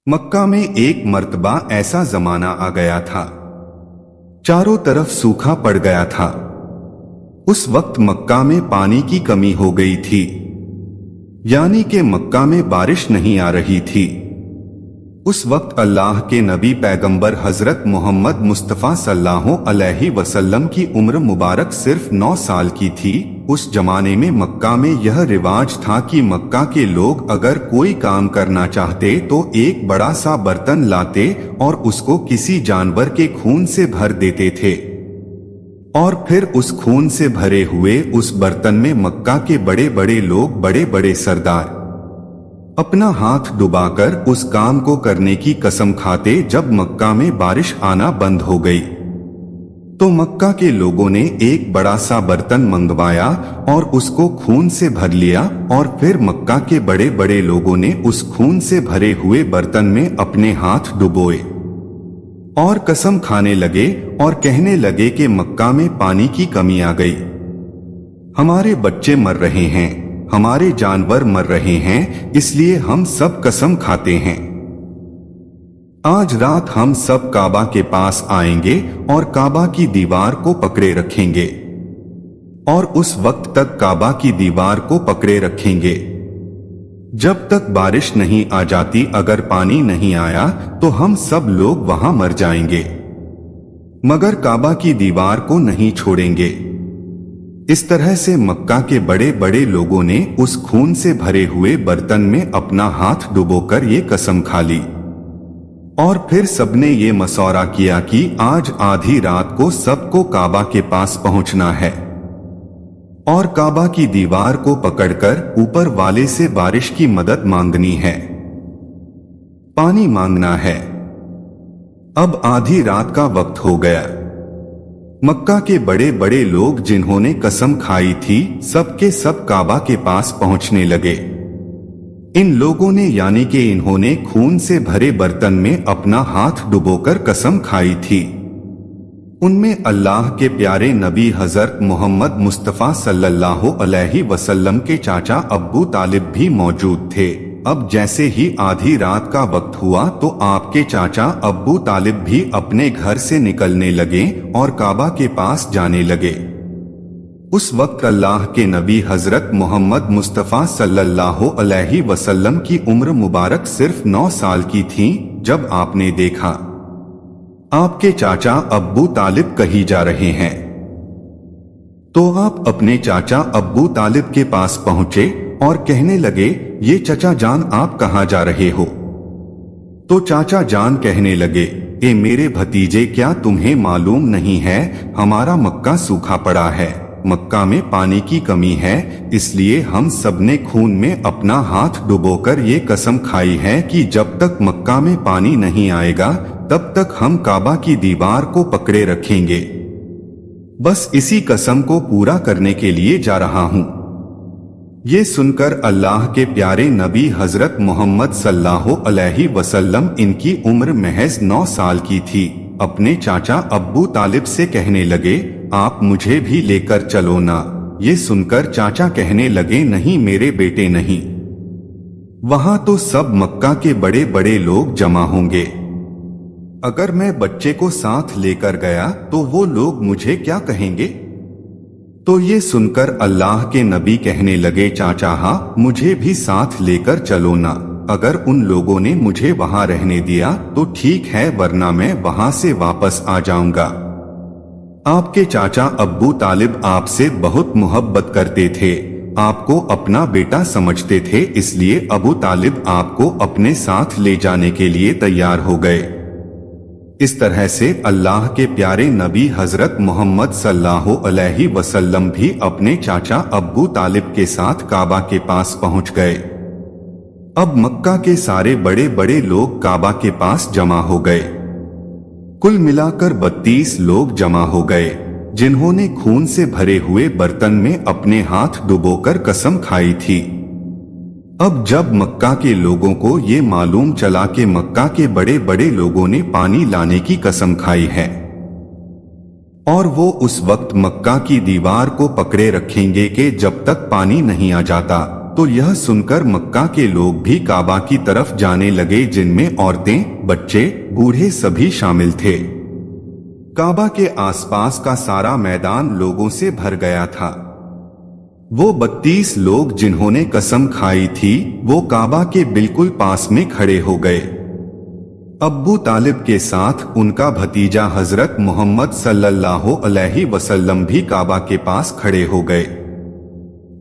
मक्का में एक मर्तबा ऐसा जमाना आ गया था, चारों तरफ सूखा पड़ गया था। उस वक्त मक्का में पानी की कमी हो गई थी, यानी कि मक्का में बारिश नहीं आ रही थी। उस वक्त अल्लाह के नबी पैगंबर हजरत मोहम्मद मुस्तफ़ा सल्लल्लाहु अलैहि वसल्लम की उम्र मुबारक सिर्फ 9 साल की थी। उस जमाने में मक्का में यह रिवाज था कि मक्का के लोग अगर कोई काम करना चाहते तो एक बड़ा सा बर्तन लाते और उसको किसी जानवर के खून से भर देते थे, और फिर उस खून से भरे हुए उस बर्तन में मक्का के बड़े बड़े लोग, बड़े बड़े सरदार अपना हाथ डुबाकर उस काम को करने की कसम खाते। जब मक्का में बारिश आना बंद हो गई तो मक्का के लोगों ने एक बड़ा सा बर्तन मंगवाया और उसको खून से भर लिया, और फिर मक्का के बड़े बड़े लोगों ने उस खून से भरे हुए बर्तन में अपने हाथ डुबोए और कसम खाने लगे और कहने लगे कि मक्का में पानी की कमी आ गई, हमारे बच्चे मर रहे हैं, हमारे जानवर मर रहे हैं, इसलिए हम सब कसम खाते हैं आज रात हम सब काबा के पास आएंगे और काबा की दीवार को पकड़े रखेंगे, और उस वक्त तक काबा की दीवार को पकड़े रखेंगे जब तक बारिश नहीं आ जाती। अगर पानी नहीं आया तो हम सब लोग वहां मर जाएंगे, मगर काबा की दीवार को नहीं छोड़ेंगे। इस तरह से मक्का के बड़े बड़े लोगों ने उस खून से भरे हुए बर्तन में अपना हाथ डुबोकर ये कसम खा ली, और फिर सबने ये मसौरा किया कि आज आधी रात को सबको काबा के पास पहुंचना है और काबा की दीवार को पकड़कर ऊपर वाले से बारिश की मदद मांगनी है, पानी मांगना है। अब आधी रात का वक्त हो गया। मक्का के बड़े बड़े लोग जिन्होंने कसम खाई थी सबके सब काबा के पास पहुंचने लगे। इन लोगों ने, यानी कि इन्होंने खून से भरे बर्तन में अपना हाथ डुबोकर कसम खाई थी। उनमें अल्लाह के प्यारे नबी हजरत मोहम्मद मुस्तफ़ा सल्लल्लाहु अलैहि वसल्लम के चाचा अब्बू तालिब भी मौजूद थे। अब जैसे ही आधी रात का वक्त हुआ तो आपके चाचा अब्बू तालिब भी अपने घर से निकलने लगे और काबा के पास जाने लगे। उस वक्त अल्लाह के नबी हजरत मोहम्मद मुस्तफ़ा सल्लल्लाहु अलैहि वसल्लम की उम्र मुबारक सिर्फ 9 साल की थी। जब आपने देखा आपके चाचा अब्बू तालिब कहीं जा रहे हैं तो आप अपने चाचा अब्बू तालिब के पास पहुंचे और कहने लगे, ये चचा जान आप कहाँ जा रहे हो? तो चाचा जान कहने लगे, ए मेरे भतीजे, क्या तुम्हें मालूम नहीं है हमारा मक्का सूखा पड़ा है, मक्का में पानी की कमी है, इसलिए हम सबने खून में अपना हाथ डुबोकर ये कसम खाई है कि जब तक मक्का में पानी नहीं आएगा तब तक हम काबा की दीवार को पकड़े रखेंगे। बस इसी कसम को पूरा करने के लिए जा रहा हूं। ये सुनकर अल्लाह के प्यारे नबी हजरत मोहम्मद सल्लल्लाहु अलैहि वसल्लम, इनकी उम्र महज 9 साल की थी, अपने चाचा अब्बू तालिब से कहने लगे, आप मुझे भी लेकर चलो ना। ये सुनकर चाचा कहने लगे, नहीं मेरे बेटे नहीं, वहां तो सब मक्का के बड़े बड़े लोग जमा होंगे, अगर मैं बच्चे को साथ लेकर गया तो वो लोग मुझे क्या कहेंगे? तो ये सुनकर अल्लाह के नबी कहने लगे, चाचा हाँ, मुझे भी साथ लेकर चलो ना। अगर उन लोगों ने मुझे वहां रहने दिया तो ठीक है, वरना मैं वहां से वापस आ जाऊंगा। आपके चाचा अब्बू तालिब आपसे बहुत मोहब्बत करते थे, आपको अपना बेटा समझते थे, इसलिए अबू तालिब आपको अपने साथ ले जाने के लिए तैयार हो गए। इस तरह से अल्लाह के प्यारे नबी हजरत मोहम्मद सल्लल्लाहु अलैहि वसल्लम भी अपने चाचा अब्बू तालिब के साथ काबा के पास पहुंच गए। अब मक्का के सारे बड़े बड़े लोग काबा के पास जमा हो गए। कुल मिलाकर 32 लोग जमा हो गए, जिन्होंने खून से भरे हुए बर्तन में अपने हाथ डुबोकर कसम खाई थी। अब जब मक्का के लोगों को ये मालूम चला कि मक्का के बड़े बड़े लोगों ने पानी लाने की कसम खाई है और वो उस वक्त मक्का की दीवार को पकड़े रखेंगे कि जब तक पानी नहीं आ जाता, तो यह सुनकर मक्का के लोग भी काबा की तरफ जाने लगे, जिनमें औरतें, बच्चे, बूढ़े सभी शामिल थे। काबा के आसपास का सारा मैदान लोगों से भर गया था। वो 32 लोग जिन्होंने कसम खाई थी, वो काबा के बिल्कुल पास में खड़े हो गए। अब्बू तालिब के साथ उनका भतीजा हजरत मोहम्मद सल्लल्लाहु अलैहि वसल्लम भी काबा के पास खड़े हो गए।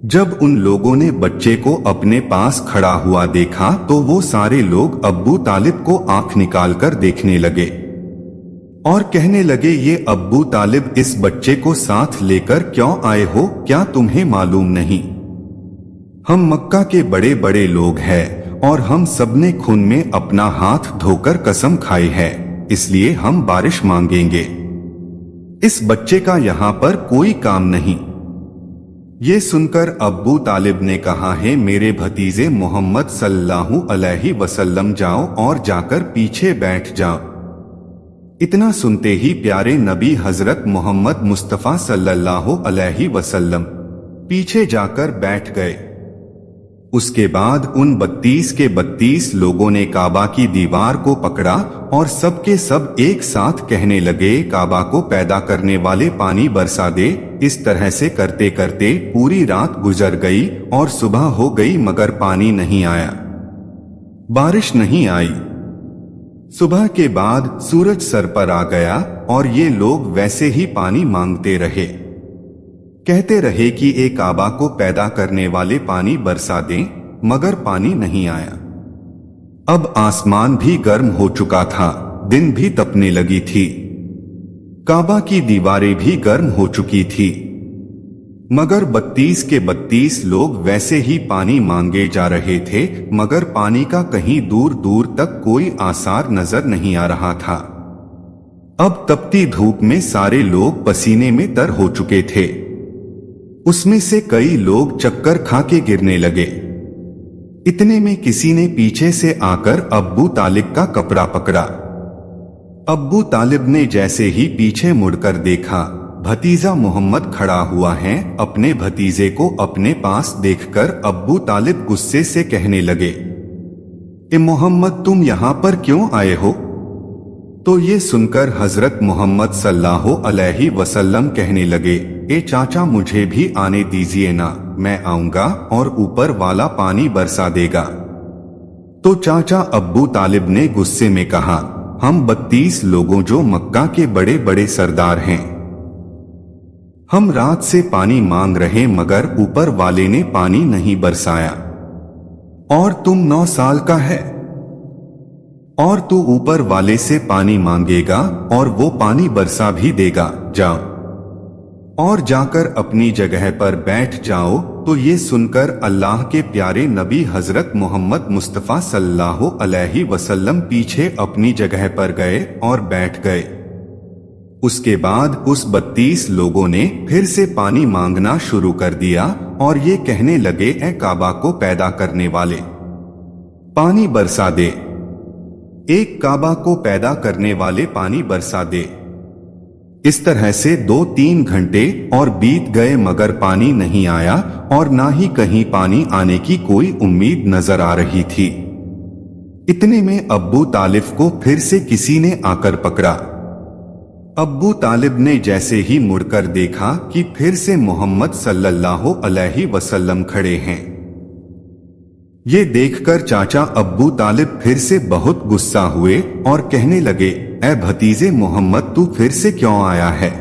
जब उन लोगों ने बच्चे को अपने पास खड़ा हुआ देखा तो वो सारे लोग अब्बू तालिब को आंख निकालकर देखने लगे और कहने लगे, ये अब्बू तालिब इस बच्चे को साथ लेकर क्यों आए हो? क्या तुम्हें मालूम नहीं? हम मक्का के बड़े बड़े लोग हैं और हम सबने खून में अपना हाथ धोकर कसम खाई है, इसलिए हम बारिश मांगेंगे। इस बच्चे का यहाँ पर कोई काम नहीं। ये सुनकर अब्बू तालिब ने कहा, है मेरे भतीजे मोहम्मद सल्लल्लाहु अलैहि वसल्लम, जाओ और जाकर पीछे बैठ जाओ। इतना सुनते ही प्यारे नबी हजरत मोहम्मद मुस्तफा सल्लल्लाहु अलैहि वसल्लम पीछे जाकर बैठ गए। उसके बाद उन 32 के 32 लोगों ने काबा की दीवार को पकड़ा और सबके सब एक साथ कहने लगे, काबा को पैदा करने वाले पानी बरसा दे। इस तरह से करते करते पूरी रात गुजर गई और सुबह हो गई मगर पानी नहीं आया, बारिश नहीं आई। सुबह के बाद सूरज सर पर आ गया और ये लोग वैसे ही पानी मांगते रहे, कहते रहे कि ए काबा को पैदा करने वाले पानी बरसा दें, मगर पानी नहीं आया। अब आसमान भी गर्म हो चुका था, दिन भी तपने लगी थी, काबा की दीवारें भी गर्म हो चुकी थी, मगर 32 के 32 लोग वैसे ही पानी मांगे जा रहे थे, मगर पानी का कहीं दूर दूर तक कोई आसार नजर नहीं आ रहा था। अब तपती धूप में सारे लोग पसीने में तर हो चुके थे। उसमें से कई लोग चक्कर खा के गिरने लगे। इतने में किसी ने पीछे से आकर अब्बू तालिब का कपड़ा पकड़ा। अब्बू तालिब ने जैसे ही पीछे मुड़कर देखा, भतीजा मोहम्मद खड़ा हुआ है। अपने भतीजे को अपने पास देखकर अब्बू तालिब गुस्से से कहने लगे, ए मोहम्मद, तुम यहां पर क्यों आए हो? तो ये सुनकर हजरत मोहम्मद सल्लल्लाहु अलैहि वसल्लम कहने लगे, ए चाचा, मुझे भी आने दीजिए ना, मैं आऊंगा और ऊपर वाला पानी बरसा देगा। तो चाचा अब्बू तालिब ने गुस्से में कहा, हम 32 लोगों जो मक्का के बड़े बड़े सरदार हैं, हम रात से पानी मांग रहे मगर ऊपर वाले ने पानी नहीं बरसाया, और तुम 9 साल का है और तू ऊपर वाले से पानी मांगेगा और वो पानी बरसा भी देगा। जाओ और जाकर अपनी जगह पर बैठ जाओ। तो ये सुनकर अल्लाह के प्यारे नबी हजरत मोहम्मद मुस्तफा सल्लल्लाहु अलैहि वसल्लम पीछे अपनी जगह पर गए और बैठ गए। उसके बाद उस 32 लोगों ने फिर से पानी मांगना शुरू कर दिया और ये कहने लगे, ए काबा को पैदा करने वाले, पानी बरसा दे। एक काबा को पैदा करने वाले पानी बरसा दे। इस तरह से 2-3 घंटे और बीत गए मगर पानी नहीं आया और ना ही कहीं पानी आने की कोई उम्मीद नजर आ रही थी। इतने में अब्बू तालिब को फिर से किसी ने आकर पकड़ा। अब्बू तालिब ने जैसे ही मुड़कर देखा कि फिर से मोहम्मद सल्लल्लाहु अलैहि वसल्लम खड़े हैं। ये देखकर चाचा अब्बू तालिब फिर से बहुत गुस्सा हुए और कहने लगे, ऐ भतीजे मोहम्मद, तू फिर से क्यों आया है?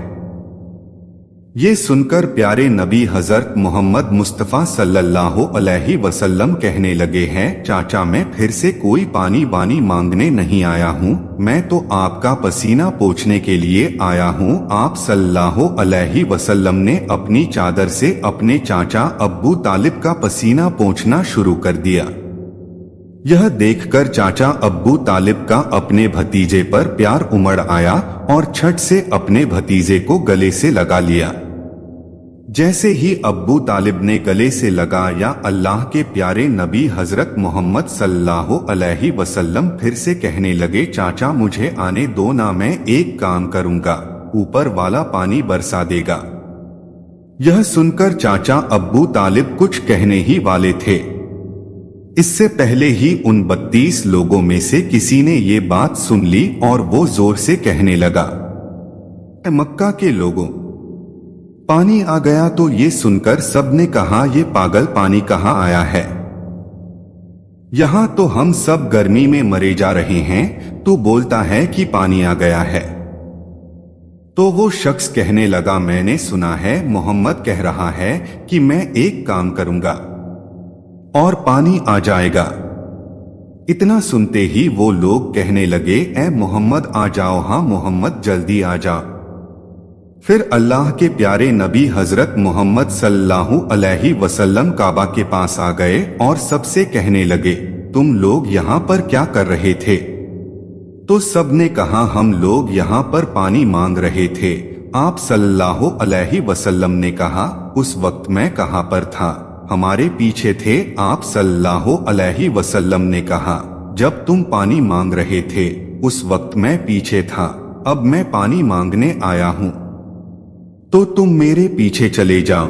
ये सुनकर प्यारे नबी हजरत मोहम्मद मुस्तफा सल्लल्लाहु अलैहि वसल्लम कहने लगे हैं, चाचा मैं फिर से कोई पानी वानी मांगने नहीं आया हूँ, मैं तो आपका पसीना पोंछने के लिए आया हूँ। आप सल्लल्लाहु अलैहि वसल्लम ने अपनी चादर से अपने चाचा अब्बू तालिब का पसीना पोंछना शुरू कर दिया। यह देखकर चाचा अब्बू तालिब का अपने भतीजे पर प्यार उमड़ आया और झट से अपने भतीजे को गले से लगा लिया। जैसे ही अब्बू तालिब ने गले से लगाया, अल्लाह के प्यारे नबी हजरत मोहम्मद सल्लल्लाहु अलैहि वसल्लम फिर से कहने लगे, चाचा मुझे आने दो ना, मैं एक काम करूंगा, ऊपर वाला पानी बरसा देगा। यह सुनकर चाचा अब्बू तालिब कुछ कहने ही वाले थे। इससे पहले ही उन 32 लोगों में से किसी ने ये बात सुन ली और वो जोर से कहने लगा, मक्का के लोगों, पानी आ गया। तो ये सुनकर सबने कहा, ये पागल, पानी कहाँ आया है? यहां तो हम सब गर्मी में मरे जा रहे हैं, तू बोलता है कि पानी आ गया है। तो वो शख्स कहने लगा, मैंने सुना है मोहम्मद कह रहा है कि मैं एक काम करूंगा और पानी आ जाएगा। इतना सुनते ही वो लोग कहने लगे, ए मोहम्मद आ जाओ, हाँ मोहम्मद जल्दी आ जाओ। फिर अल्लाह के प्यारे नबी हजरत मोहम्मद सल्लल्लाहु अलैहि वसल्लम काबा के पास आ गए और सबसे कहने लगे, तुम लोग यहाँ पर क्या कर रहे थे? तो सबने कहा, हम लोग यहाँ पर पानी मांग रहे थे। आप सल्लल्लाहु अलैहि वसल्लम ने कहा, उस वक्त मैं कहाँ पर था? हमारे पीछे थे। आप सल्लल्लाहु अलैहि वसल्लम ने कहा, जब तुम पानी मांग रहे थे उस वक्त मैं पीछे था, अब मैं पानी मांगने आया हूं, तो तुम मेरे पीछे चले जाओ।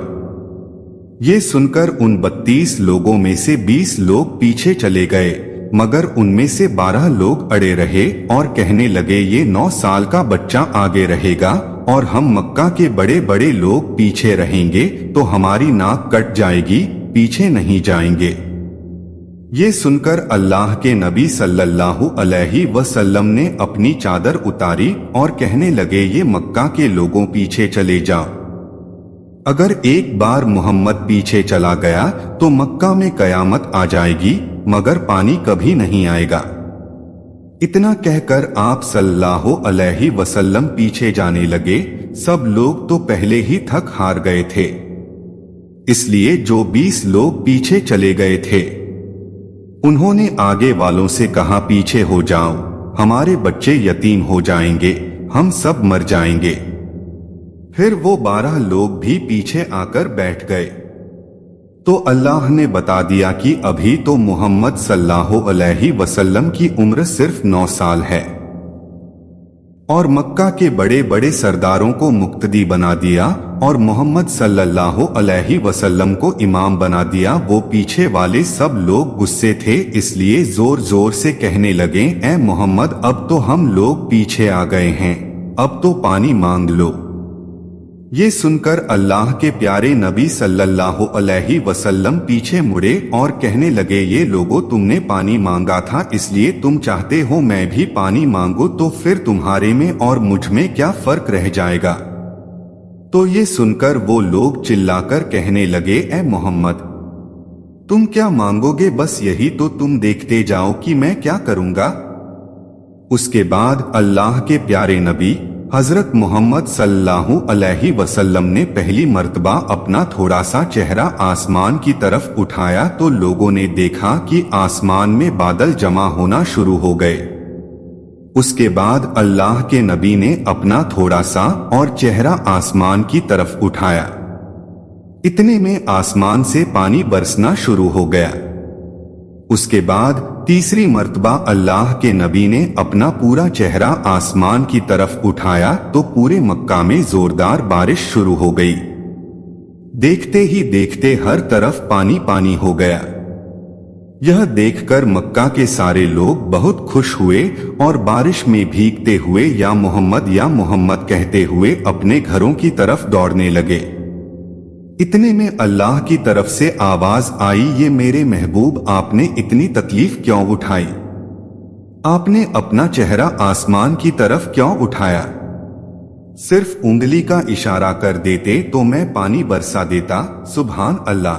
ये सुनकर उन 32 लोगों में से 20 लोग पीछे चले गए, मगर उनमें से 12 लोग अड़े रहे और कहने लगे, ये 9 साल का बच्चा आगे रहेगा और हम मक्का के बड़े बड़े लोग पीछे रहेंगे तो हमारी नाक कट जाएगी, पीछे नहीं जाएंगे। ये सुनकर अल्लाह के नबी सल्लल्लाहु अलैहि वसल्लम ने अपनी चादर उतारी और कहने लगे, ये मक्का के लोगों पीछे चले जाओ। अगर एक बार मोहम्मद पीछे चला गया तो मक्का में कयामत आ जाएगी, मगर पानी कभी नहीं आएगा। इतना कहकर आप सल्लल्लाहु अलैहि वसल्लम पीछे जाने लगे। सब लोग तो पहले ही थक हार गए थे, इसलिए जो 20 लोग पीछे चले गए थे उन्होंने आगे वालों से कहा, पीछे हो जाओ, हमारे बच्चे यतीम हो जाएंगे, हम सब मर जाएंगे। फिर वो 12 लोग भी पीछे आकर बैठ गए। तो अल्लाह ने बता दिया कि अभी तो मोहम्मद सल्लल्लाहु अलैहि वसल्लम की उम्र सिर्फ 9 साल है और मक्का के बड़े बड़े सरदारों को मुक्तदी बना दिया और मोहम्मद सल्लल्लाहु अलैहि वसल्लम को इमाम बना दिया। वो पीछे वाले सब लोग गुस्से थे, इसलिए जोर जोर से कहने लगे, ए मोहम्मद, अब तो हम लोग पीछे आ गए हैं, अब तो पानी मांग लो। ये सुनकर अल्लाह के प्यारे नबी सल्लल्लाहु अलैहि वसल्लम पीछे मुड़े और कहने लगे, ये लोगों, तुमने पानी मांगा था, इसलिए तुम चाहते हो मैं भी पानी मांगू, तो फिर तुम्हारे में और मुझ में क्या फर्क रह जाएगा? तो ये सुनकर वो लोग चिल्लाकर कहने लगे, ए मोहम्मद, तुम क्या मांगोगे? बस यही तो तुम देखते जाओ कि मैं क्या करूंगा। उसके बाद अल्लाह के प्यारे नबी हजरत मोहम्मद सल्लल्लाहु अलैहि वसल्लम ने पहली मर्तबा अपना थोड़ा सा चेहरा आसमान की तरफ उठाया तो लोगों ने देखा कि आसमान में बादल जमा होना शुरू हो गए। उसके बाद अल्लाह के नबी ने अपना थोड़ा सा और चेहरा आसमान की तरफ उठाया। इतने में आसमान से पानी बरसना शुरू हो गया। उसके बाद तीसरी मर्तबा अल्लाह के नबी ने अपना पूरा चेहरा आसमान की तरफ उठाया तो पूरे मक्का में जोरदार बारिश शुरू हो गई। देखते ही देखते हर तरफ पानी पानी हो गया। यह देखकर मक्का के सारे लोग बहुत खुश हुए और बारिश में भीगते हुए या मोहम्मद कहते हुए अपने घरों की तरफ दौड़ने लगे। इतने में अल्लाह की तरफ से आवाज आई, ये मेरे महबूब, आपने इतनी तकलीफ क्यों उठाई? आपने अपना चेहरा आसमान की तरफ क्यों उठाया? सिर्फ उंगली का इशारा कर देते तो मैं पानी बरसा देता। सुभान अल्लाह।